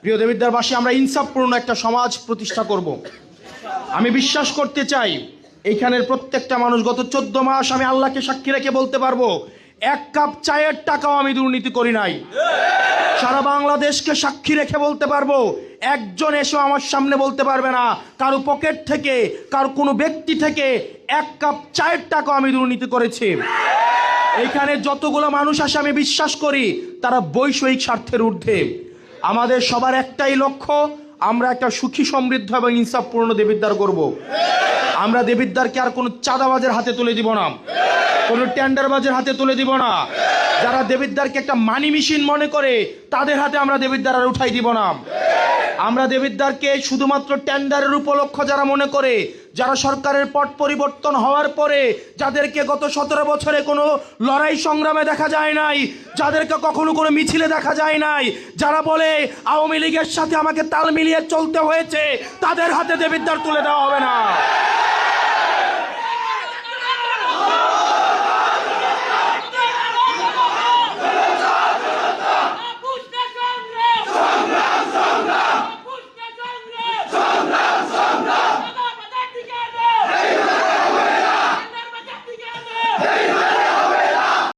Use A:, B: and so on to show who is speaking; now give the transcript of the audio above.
A: প্রিয় দেবিদ্বারবাসী, আমরা ইনসাফপূর্ণ একটা সমাজ প্রতিষ্ঠা করব। আমি বিশ্বাস করতে চাই এইখানের প্রত্যেকটা মানুষ গত 14 মাস আমি আল্লাহকে সাক্ষী রেখে বলতে পারবো, এক কাপ চায়ের টাকাও আমি দুর্নীতি করি নাই। সারা বাংলাদেশকে সাক্ষী রেখে বলতে পারবো, একজন এসে আমার সামনে বলতে পারবে না কারো পকেট থেকে, কারো কোনো ব্যক্তি থেকে এক কাপ চায়ের টাকাও আমি দুর্নীতি করেছি। এইখানে যতগুলো মানুষ আসে আমি বিশ্বাস করি তারা বৈষয়িক স্বার্থের ঊর্ধ্বে। আমাদের সবার একটাই লক্ষ্য, আমরা একটা সুখী সমৃদ্ধ এবং ইনসাফপূর্ণ দেবিদ্বার করব। আমরা দেবিদ্বারকে আর কোনো চাঁদাবাজের হাতে তুলে দিব না, কোনো টেন্ডারবাজের হাতে তুলে দিব না। যারা দেবিদ্বারকে একটা মানি মেশিন মনে করে তাদের হাতে আমরা দেবিদ্বার আর উঠাই দিব না। আমরা দেবিদ্বারকে শুধুমাত্র টেন্ডারের উপলক্ষ যারা মনে করে, যারা সরকারের পট পরিবর্তন হওয়ার পরে যাদেরকে গত 17 বছরে কোনো লড়াই সংগ্রামে দেখা যায় নাই, যাদেরকে কখনো কোনো মিছিলে দেখা যায় নাই, যারা বলে আওয়ামী লীগের সাথে আমাকে তাল মিলিয়ে চলতে হয়েছে, তাদের হাতে দেবিদ্বার তুলে দেওয়া হবে না।